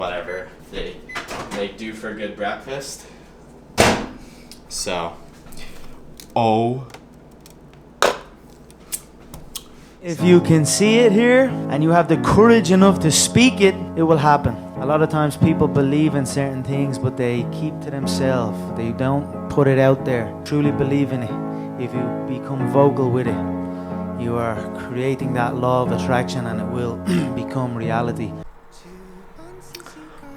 whatever they do for a good breakfast. So, if you can see it here and you have the courage enough to speak it, it will happen. A lot of times people believe in certain things, but they keep to themselves. They don't put it out there. Truly believe in it. If you become vocal with it, you are creating that law of attraction and it will become reality.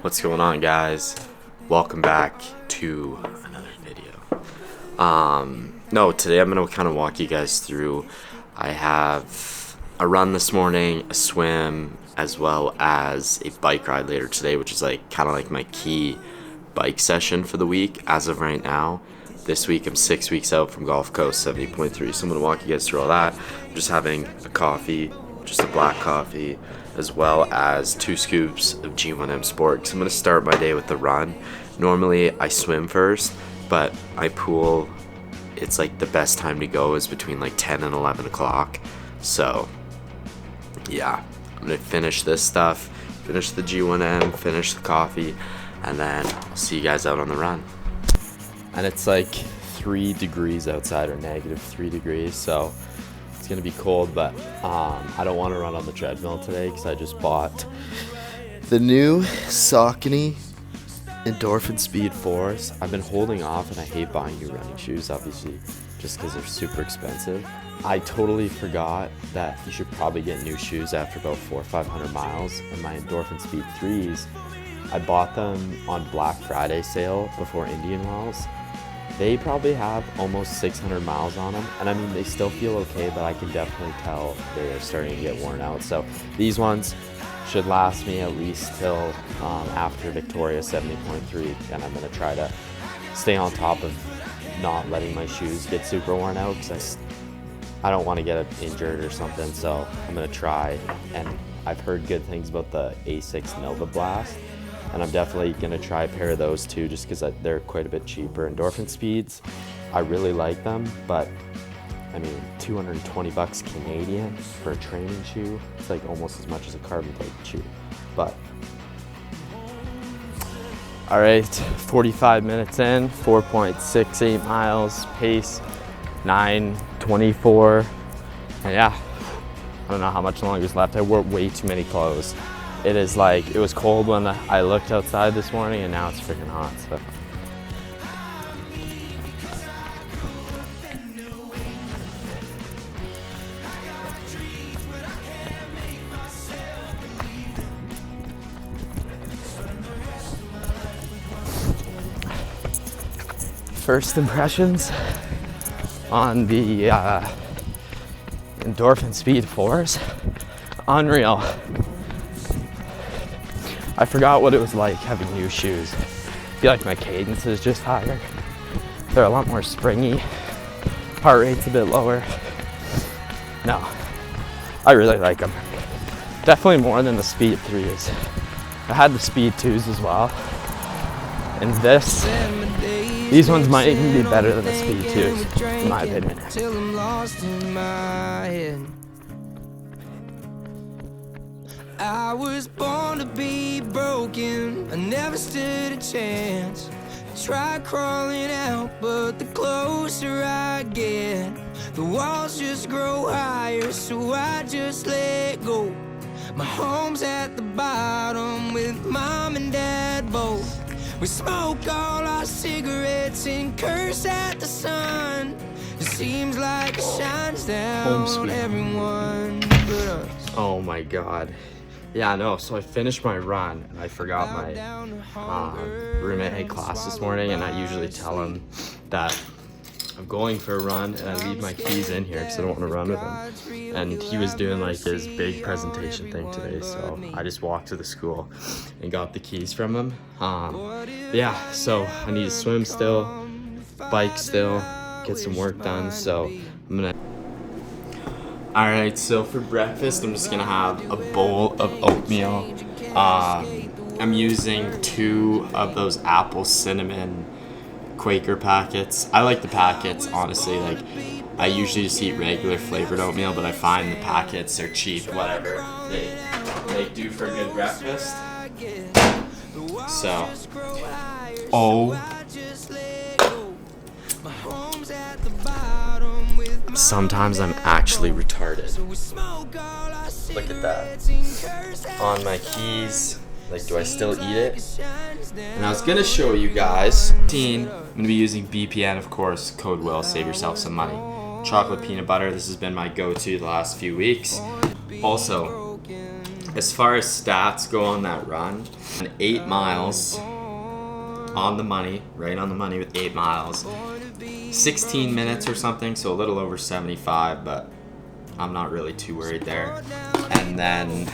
what's going on, guys? Welcome back to another video. Today I'm going to kind of walk you guys through. I have a run this morning, a swim, as well as a bike ride later today, which is kind of like my key bike session for the week as of right now. This week I'm 6 weeks out from Gulf Coast 70.3, so I'm going to walk you guys through all that. I'm just having a coffee, just a black coffee, as well as 2 scoops of G1M Sport, because I'm going to start my day with the run. Normally I swim first, but my pool, it's like the best time to go is between 10 and 11 o'clock. So yeah, I'm going to finish this stuff, finish the G1M, finish the coffee, and then I'll see you guys out on the run. And it's 3 degrees outside, or -3 degrees, so it's gonna be cold, but I don't want to run on the treadmill today because I just bought the new Saucony Endorphin Speed 4s. I've been holding off, and I hate buying new running shoes, obviously, just because they're super expensive. I totally forgot that you should probably get new shoes after about 400 or 500 miles, and my Endorphin Speed 3s, I bought them on Black Friday sale before Indian Wells. They probably have almost 600 miles on them, and I mean, they still feel okay, but I can definitely tell they're starting to get worn out. So these ones should last me at least till after Victoria 70.3, and I'm going to try to stay on top of not letting my shoes get super worn out, because I don't want to get injured or something. So I'm going to try, and I've heard good things about the A6 Nova Blast, and I'm definitely going to try a pair of those too, just because they're quite a bit cheaper. Endorphin Speeds, I really like them, but I mean, $220 Canadian for a training shoe. It's almost as much as a carbon plate shoe. But all right, 45 minutes in, 4.68 miles, pace 9:24. And yeah, I don't know how much longer is left. I wore way too many clothes. It is it was cold when I looked outside this morning, and now it's freaking hot. So. First impressions on the Endorphin Speed 4s, unreal. I forgot what it was like having new shoes. I feel like my cadence is just higher. They're a lot more springy. Heart rate's a bit lower. No, I really like them. Definitely more than the Speed 3s. I had the Speed 2s as well. And these ones might even be better than the Speed 2s, in my opinion. I was born to be broken, I never stood a chance. Tried crawling out, but the closer I get, the walls just grow higher, so I just let go. My home's at the bottom with mom and dad both. We smoke all our cigarettes and curse at the sun. It seems like it shines down on everyone but us. Oh my god. Yeah, no, so I finished my run, and I forgot my roommate had class this morning, and I usually tell him that I'm going for a run, and I leave my keys in here because I don't want to run with him. And he was doing his big presentation thing today, so I just walked to the school and got the keys from him. Yeah, so I need to swim still, bike still, get some work done, so I'm gonna... Alright, so for breakfast, I'm just gonna have a bowl of oatmeal. I'm using 2 of those apple cinnamon Quaker packets. I like the packets, honestly. I usually just eat regular flavored oatmeal, but I find the packets are cheap, whatever. They do for a good breakfast. So, oh. Sometimes I'm actually retarded. Look at that. On my keys. Like, do I still eat it? And I was gonna show you guys. I'm gonna be using BPN, of course. Code WILL, save yourself some money. Chocolate peanut butter. This has been my go-to the last few weeks. Also, as far as stats go on that run, 8 miles on the money, right on the money with 8 miles. 16 minutes or something, so a little over 75, but I'm not really too worried there. And then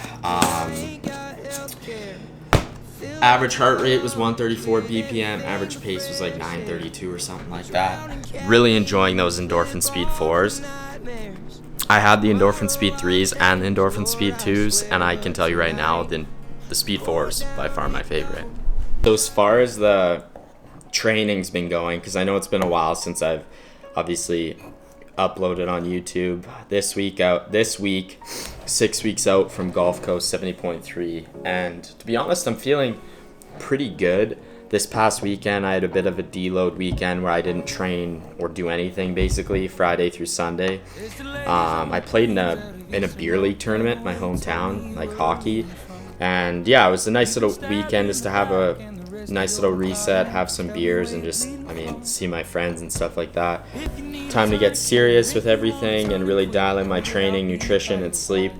average heart rate was 134 BPM, average pace was like 932 or something like that. Really enjoying those endorphin speed 4s. I had the endorphin speed 3s and the endorphin speed 2s, and I can tell you right now the speed 4s by far my favorite. So as far as the training's been going, because I know it's been a while since I've obviously uploaded on YouTube. This week 6 weeks out from Gulf Coast 70.3, and to be honest, I'm feeling pretty good. This past weekend I had a bit of a deload weekend where I didn't train or do anything basically Friday through Sunday. I played in a beer league tournament, my hometown, like hockey, and yeah, it was a nice little weekend just to have a nice little reset, have some beers, and just, see my friends and stuff like that. Time to get serious with everything and really dial in my training, nutrition, and sleep.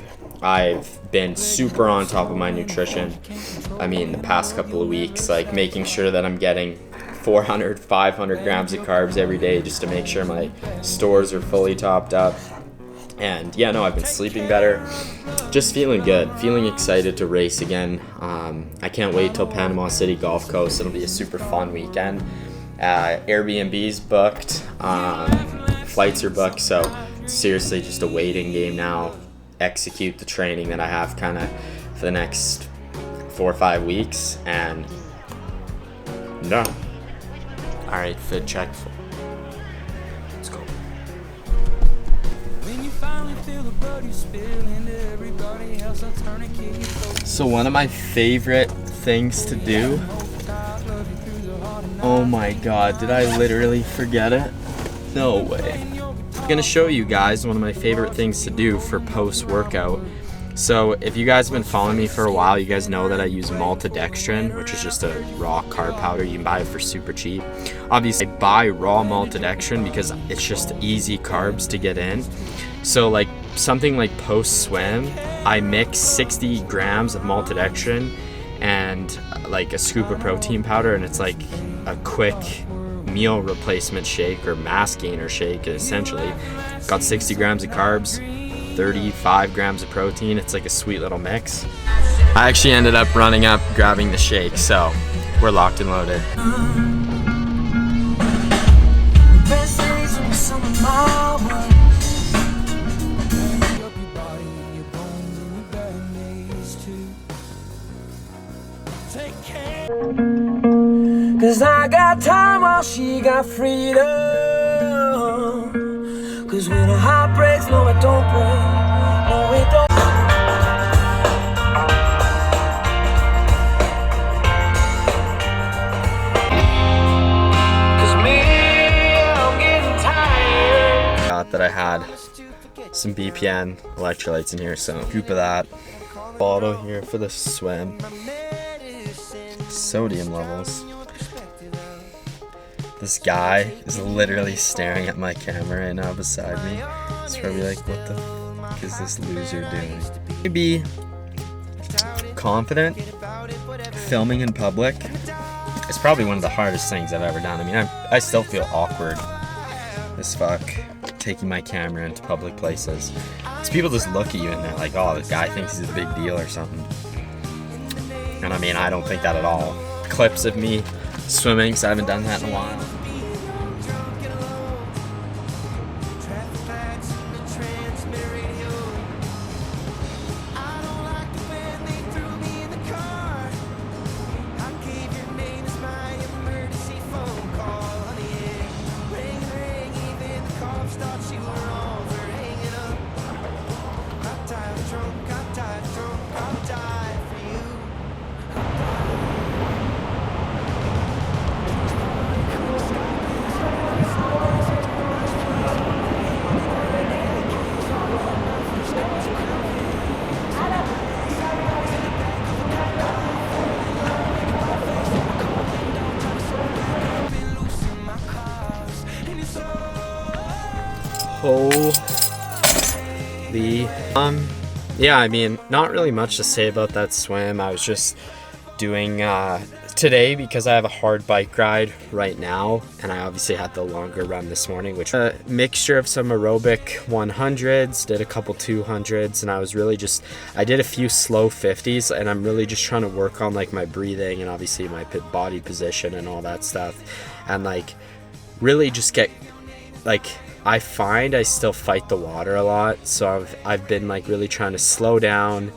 I've been super on top of my nutrition. The past couple of weeks, like making sure that I'm getting 400, 500 grams of carbs every day just to make sure my stores are fully topped up. And yeah, no, I've been sleeping better. Just feeling good, feeling excited to race again. I can't wait till Panama City Gulf Coast. It'll be a super fun weekend. Airbnb's booked, flights are booked, so it's seriously just a waiting game now. Execute the training that I have kind of for the next 4 or 5 weeks, and no. All right, fit check. Let's go. So one of my favorite things to do. Oh my god, did I literally forget it? No way. I'm gonna show you guys one of my favorite things to do for post-workout. So if you guys have been following me for a while, you guys know that I use maltodextrin, which is just a raw carb powder. You can buy it for super cheap. Obviously, I buy raw maltodextrin because it's just easy carbs to get in. So like something like post-swim, I mix 60 grams of maltodextrin and like a scoop of protein powder, and it's like a quick meal replacement shake or mass gainer shake essentially. Got 60 grams of carbs, 35 grams of protein. It's like a sweet little mix. I actually ended up running up, grabbing the shake, so we're locked and loaded. Cause I got time while she got freedom. Cause when a heart breaks, no it don't break. No it don't. Cause me, I'm getting tired. Got that I had some BPN electrolytes in here, so a scoop of that. Bottle here for the swim. Sodium levels. This guy is literally staring at my camera right now beside me. He's probably like, what the fuck is this loser doing? To be confident filming in public is probably one of the hardest things I've ever done. I still feel awkward as fuck taking my camera into public places. It's people just look at you and they're like, oh, this guy thinks he's a big deal or something. And I don't think that at all. Clips of me swimming, so I haven't done that in a while. Yeah, I mean, not really much to say about that swim. I was just doing today because I have a hard bike ride right now, and I obviously had the longer run this morning, which a mixture of some aerobic 100s, did a couple 200s, and I was really just, I did a few slow 50s, and I'm really just trying to work on like my breathing and obviously my body position and all that stuff, and like really just get like, I find I still fight the water a lot, so I've been like really trying to slow down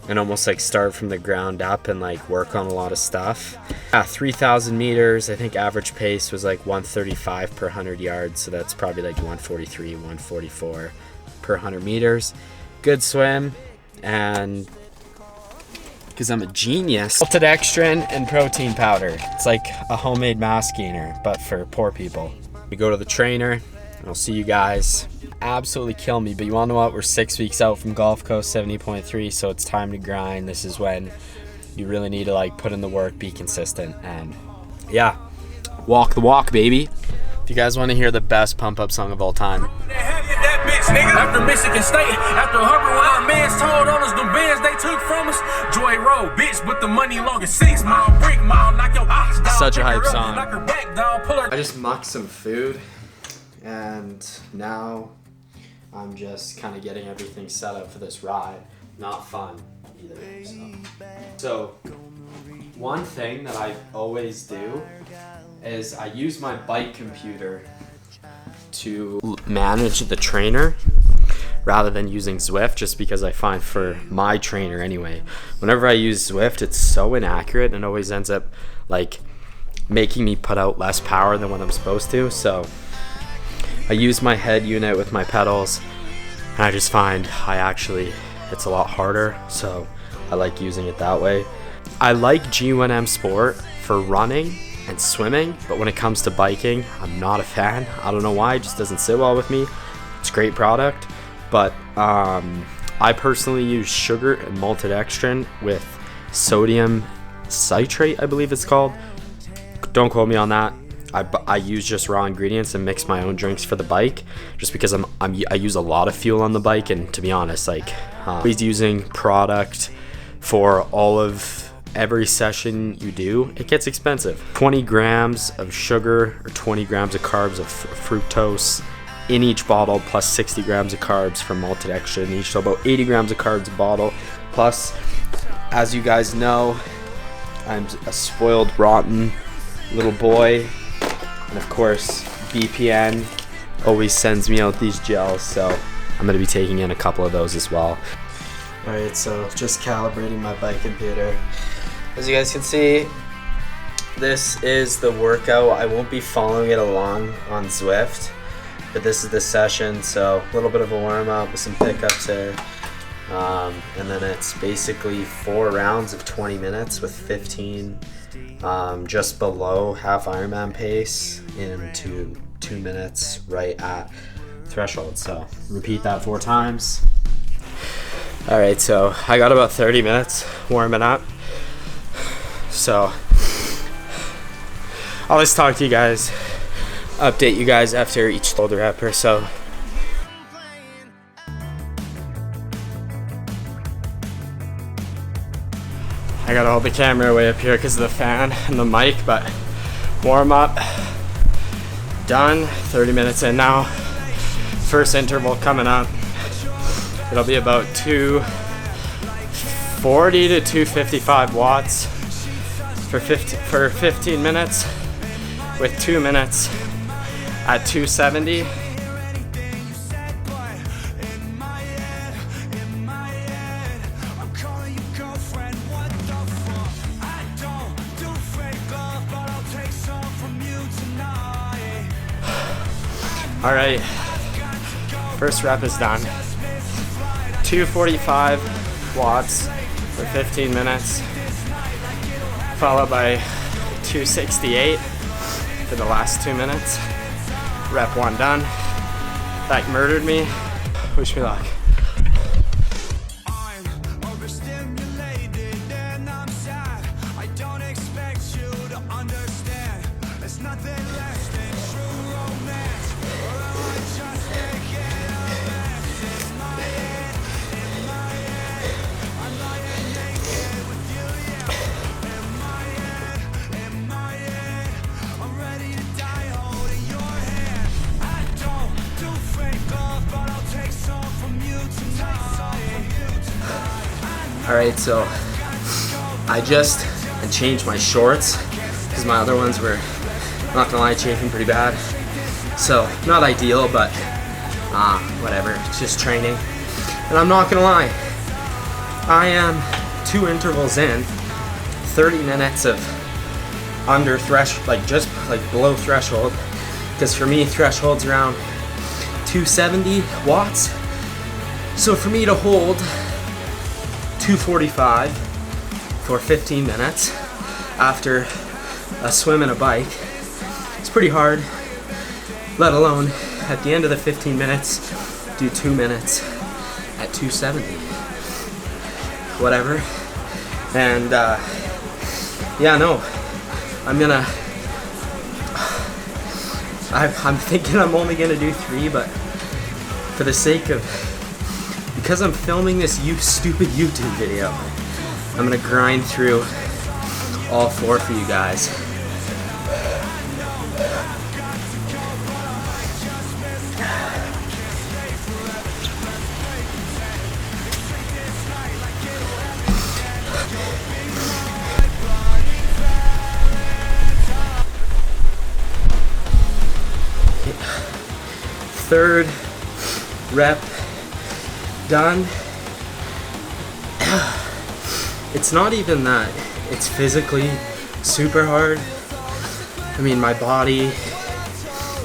and almost like start from the ground up and like work on a lot of stuff. 3,000 meters, I think average pace was like 135 per 100 yards, so that's probably like 143, 144 per 100 meters. Good swim, and because I'm a genius, maltodextrin and protein powder. It's like a homemade mass gainer, but for poor people. We go to the trainer. I'll see you guys. Absolutely kill me, but you wanna know what? We're 6 weeks out from Gulf Coast 70.3, so it's time to grind. This is when you really need to like put in the work, be consistent, and yeah, walk the walk, baby. If you guys want to hear the best pump up song of all time. After Michigan State, after 101 man's told on us, the bands they took from us. Joy Road, bitch, but the money long as 6 mile, brick mile, knock your ox down. Such a hype up, song. knock her back down, pull her. I just mucked some food, and now I'm just kind of getting everything set up for this ride. Not fun either. So one thing that I always do is I use my bike computer to manage the trainer rather than using Zwift, just because I find for my trainer anyway, whenever I use Zwift, it's so inaccurate and always ends up like making me put out less power than what I'm supposed to. So I use my head unit with my pedals, and I just find it's a lot harder, so I like using it that way. I like G1M Sport for running and swimming, but when it comes to biking, I'm not a fan. I don't know why, it just doesn't sit well with me. It's a great product, but I personally use sugar and maltodextrin with sodium citrate, I believe it's called. Don't quote me on that. I use just raw ingredients and mix my own drinks for the bike, just because I use a lot of fuel on the bike, and to be honest, like always using product for all of every session you do, it gets expensive. 20 grams of sugar or 20 grams of carbs of fructose in each bottle, plus 60 grams of carbs from maltodextrin each, so about 80 grams of carbs a bottle. Plus, as you guys know, I'm a spoiled, rotten little boy, and of course BPN always sends me out these gels, so I'm going to be taking in a couple of those as well. Alright, so just calibrating my bike computer. As you guys can see, this is the workout. I won't be following it along on Zwift, but this is the session, so a little bit of a warm-up with some pickups there. And then it's basically 4 rounds of 20 minutes with 15 just below half Ironman pace into 2 minutes right at threshold. So repeat that 4 times. Alright, so I got about 30 minutes warming up. So I'll just talk to you guys, update you guys after each shoulder upper. So I gotta hold the camera way up here because of the fan and the mic, but warm up done. 30 minutes in now. First interval coming up. It'll be about 240 to 255 watts for 15 minutes, with 2 minutes at 270. All right, first rep is done. 245 watts for 15 minutes, followed by 268 for the last 2 minutes. Rep 1 done. That murdered me. Wish me luck. Alright, so I just changed my shorts because my other ones were, not gonna lie, chafing pretty bad. So, not ideal, but whatever, it's just training. And I'm not gonna lie, I am 2 intervals in, 30 minutes of under threshold, like just like below threshold, because for me threshold's around 270 watts. So for me to hold 245 for 15 minutes after a swim and a bike, it's pretty hard, let alone at the end of the 15 minutes do 2 minutes at 270, whatever. And yeah, no, I'm thinking I'm only gonna do 3, but for the sake of, because I'm filming this stupid YouTube video, I'm gonna grind through all 4 for you guys. Third rep done. It's not even that it's physically super hard. I mean, my body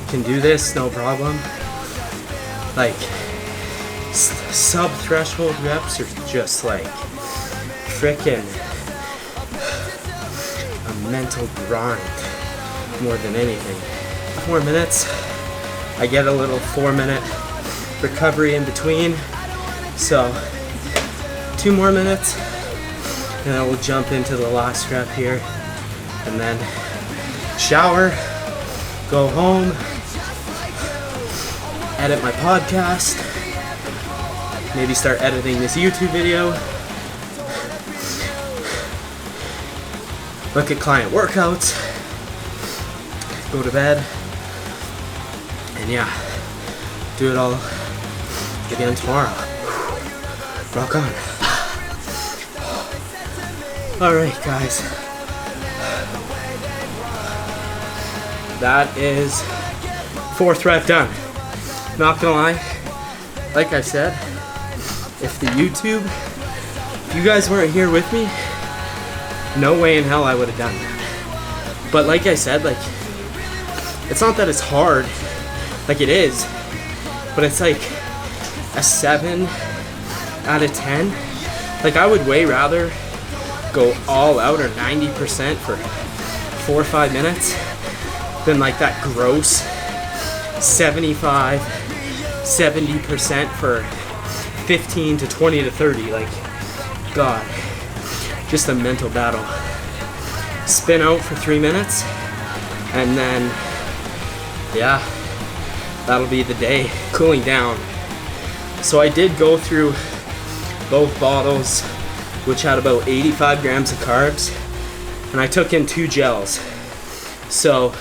can do this, no problem. Like, sub-threshold reps are just like frickin' a mental grind more than anything. 4 minutes. I get a little 4-minute recovery in between. So 2 more minutes and then we'll jump into the last rep here, and then shower, go home, edit my podcast, maybe start editing this YouTube video, look at client workouts, go to bed, and yeah, do it all again tomorrow. Rock on. Alright guys, that is 4th rep done. Not gonna lie, like I said, if you guys weren't here with me, no way in hell I would have done that. But like I said, like, it's not that it's hard, like it is, but it's like a 7 out of 10. Like, I would way rather go all out or 90% for 4 or 5 minutes than like that gross 75, 70% for 15 to 20 to 30. Like, God, just a mental battle. Spin out for 3 minutes, and then yeah, that'll be the day. Cooling down. So I did go through both bottles, which had about 85 grams of carbs, and I took in 2 gels. So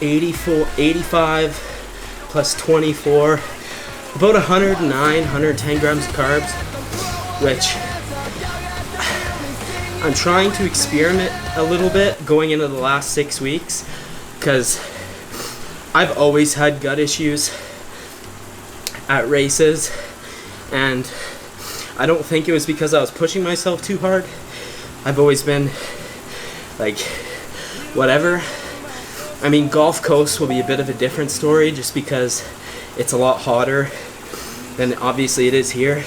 85 plus 24, about 109, 110 grams of carbs, which I'm trying to experiment a little bit going into the last 6 weeks, because I've always had gut issues at races, and I don't think it was because I was pushing myself too hard. I've always been like, whatever. I mean, Gulf Coast will be a bit of a different story just because it's a lot hotter than obviously it is here.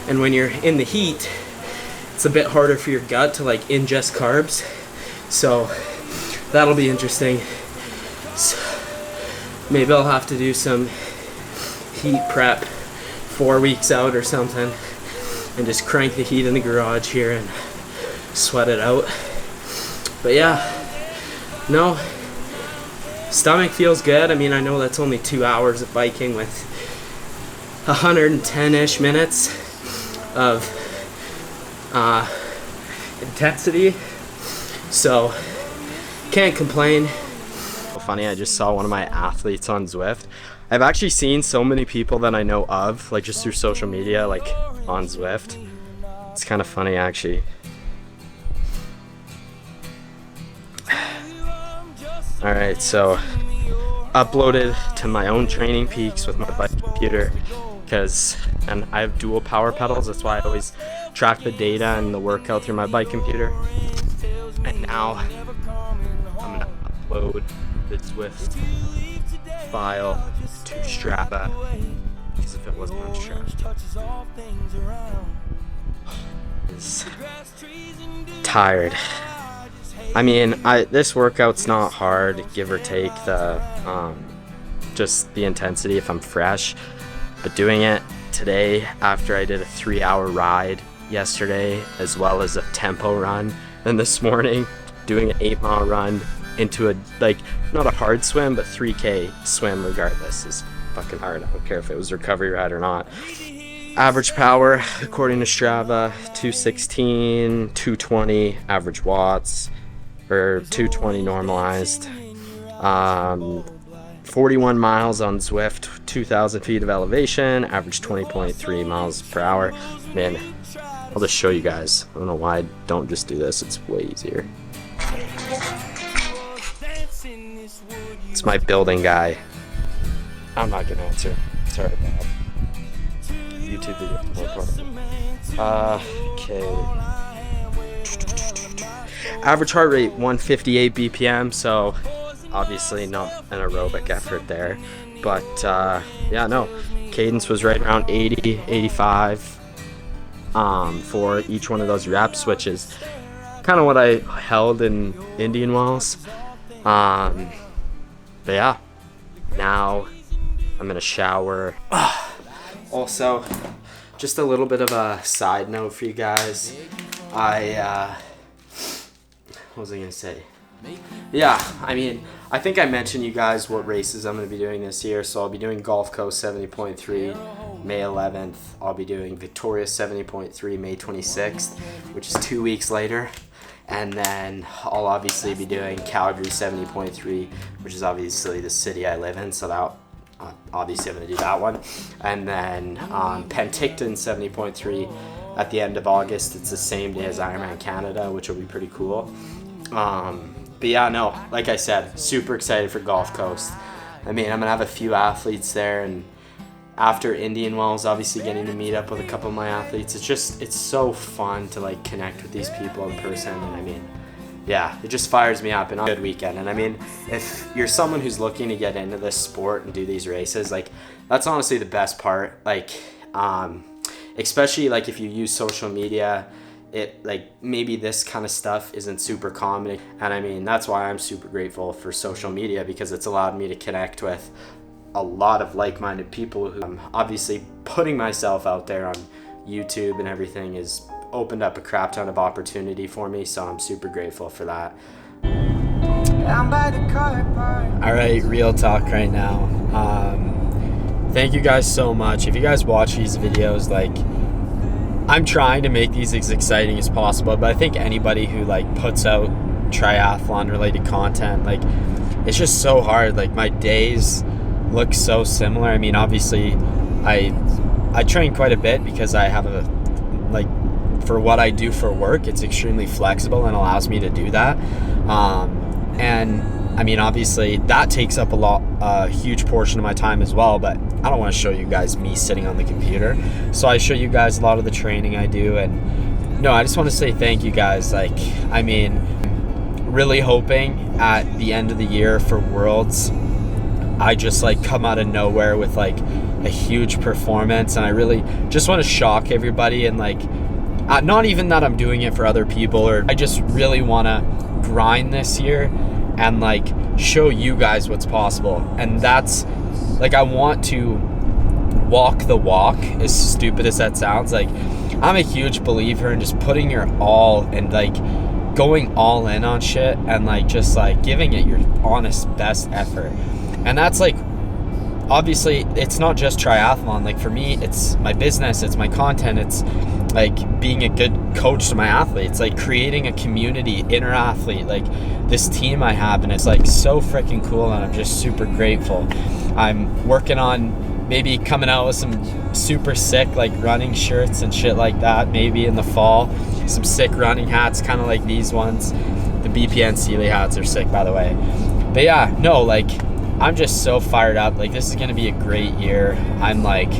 And when you're in the heat, it's a bit harder for your gut to like ingest carbs. So that'll be interesting. So maybe I'll have to do some heat prep 4 weeks out or something, and just crank the heat in the garage here and sweat it out. But yeah, no, stomach feels good. I mean, I know that's only 2 hours of biking with 110-ish minutes of intensity, so can't complain. Funny, I just saw one of my athletes on Zwift. I've actually seen so many people that I know of, like just through social media, like on Zwift. It's kind of funny actually. Alright, so uploaded to my own Training Peaks with my bike computer, and I have dual power pedals. That's why I always track the data and the workout through my bike computer. And now I'm gonna upload the Zwift file to Strava, because if it wasn't on Strava, it's tired. I mean, this workout's not hard, give or take the just the intensity if I'm fresh, but doing it today after I did a 3-hour ride yesterday, as well as a tempo run, and this morning doing an 8-mile run into a, like, not a hard swim, but 3K swim regardless is fucking hard. I don't care if it was a recovery ride or not. Average power according to Strava, 216, 220 average watts, or 220 normalized. 41 miles on Zwift, 2,000 feet of elevation, average 20.3 miles per hour. Man, I'll just show you guys. I don't know why I don't just do this. It's way easier. It's my building guy. I'm not gonna answer. Sorry, Bob. YouTube video. Okay. Average heart rate 158 BPM, so obviously not an aerobic effort there, but yeah, no, cadence was right around 80, 85 for each one of those reps, which is kind of what I held in Indian Wells. But yeah, now I'm gonna shower. Also, just a little bit of a side note for you guys. What was I gonna say? Yeah, I mean, I think I mentioned you guys what races I'm going to be doing this year. So I'll be doing Gulf Coast 70.3 May 11th. I'll be doing Victoria 70.3 May 26th, which is 2 weeks later. And then I'll obviously be doing Calgary 70.3, which is obviously the city I live in. So that obviously I'm going to do that one. And then Penticton 70.3 at the end of August. It's the same day as Ironman Canada, which will be pretty cool. But yeah, no, like I said, super excited for Gulf Coast. I mean, I'm gonna have a few athletes there, and after Indian Wells, obviously getting to meet up with a couple of my athletes, it's so fun to like connect with these people in person. And I mean, yeah, it just fires me up, and a good weekend. And I mean, if you're someone who's looking to get into this sport and do these races, like, that's honestly the best part. Like, especially like if you use social media, it, like, maybe this kind of stuff isn't super common. And I mean, that's why I'm super grateful for social media, because it's allowed me to connect with a lot of like-minded people who I'm obviously putting myself out there on YouTube and everything has opened up a crap ton of opportunity for me. So I'm super grateful for that. All right, real talk right now. Thank you guys so much. If you guys watch these videos, like, I'm trying to make these as exciting as possible, but I think anybody who like puts out triathlon related content, like, it's just so hard. Like, my days look so similar. I mean, obviously I train quite a bit because I have a, like, for what I do for work, it's extremely flexible and allows me to do that. And I mean, obviously that takes up a huge portion of my time as well, but I don't want to show you guys me sitting on the computer. So I show you guys a lot of the training I do. And no, I just want to say thank you guys. Like, I mean, really hoping at the end of the year for Worlds, I just like come out of nowhere with like a huge performance. And I really just want to shock everybody, and like, not even that I'm doing it for other people, or I just really want to grind this year and like show you guys what's possible. And that's like, I want to walk the walk, as stupid as that sounds. Like, I'm a huge believer in just putting your all and like going all in on shit, and like just like giving it your honest best effort. And that's like, obviously it's not just triathlon. Like, for me, it's my business, it's my content, it's like being a good coach to my athletes, like creating a community, inner athlete, like this team I have, and it's like so freaking cool, and I'm just super grateful. I'm working on maybe coming out with some super sick like running shirts and shit like that, maybe in the fall. Some sick running hats, kind of like these ones. The BPN Sealy hats are sick, by the way. But yeah, no, like, I'm just so fired up. Like, this is gonna be a great year. I'm like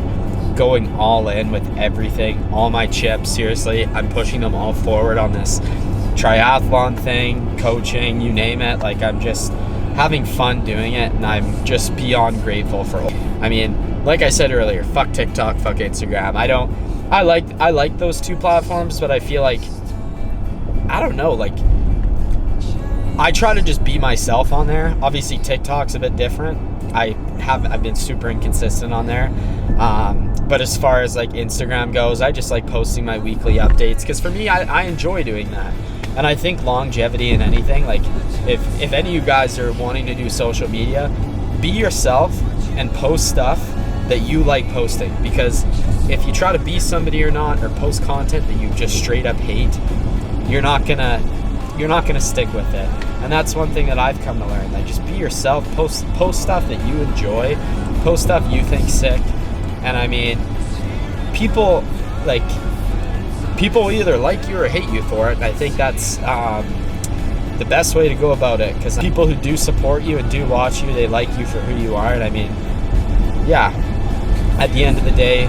going all in with everything, all my chips. Seriously, I'm pushing them all forward on this triathlon thing, coaching, you name it. Like, I'm just having fun doing it, and I'm just beyond grateful for. I mean, like I said earlier, fuck TikTok, fuck Instagram. I like those two platforms, but I feel like, I don't know, like, I try to just be myself on there. Obviously TikTok's a bit different. I've been super inconsistent on there. But as far as like Instagram goes, I just like posting my weekly updates, because for me, I enjoy doing that. And I think longevity in anything, like if any of you guys are wanting to do social media, be yourself and post stuff that you like posting. Because if you try to be somebody or not, or post content that you just straight up hate, you're not gonna stick with it. And that's one thing that I've come to learn. Like, just be yourself, post stuff that you enjoy, post stuff you think sick. And I mean, people either like you or hate you for it. And I think that's the best way to go about it, because people who do support you and do watch you, they like you for who you are. And I mean, yeah, at the end of the day,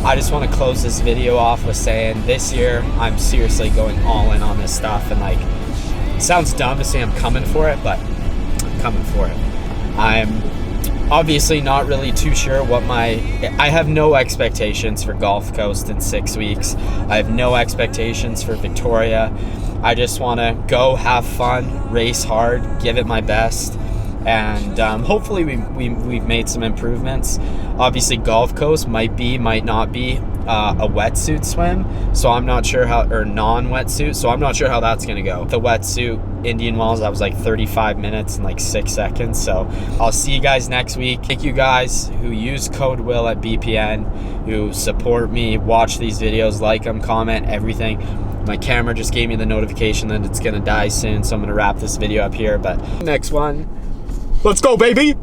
I just want to close this video off with saying this year I'm seriously going all in on this stuff. And like, it sounds dumb to say I'm coming for it, but I'm coming for it. I'm obviously not really too sure what I have no expectations for Gulf Coast in 6 weeks. I have no expectations for Victoria. I just want to go have fun, race hard, give it my best. And hopefully we've made some improvements. Obviously Gulf Coast might not be a wetsuit swim, so I'm not sure how, or non-wetsuit, so I'm not sure how that's gonna go. The wetsuit Indian Wells, that was like 35 minutes and like 6 seconds. So I'll see you guys next week. Thank you guys who use code Will at BPN, who support me, watch these videos, like them, comment, everything. My camera just gave me the notification that it's gonna die soon, so I'm gonna wrap this video up here. But next one, let's go, baby!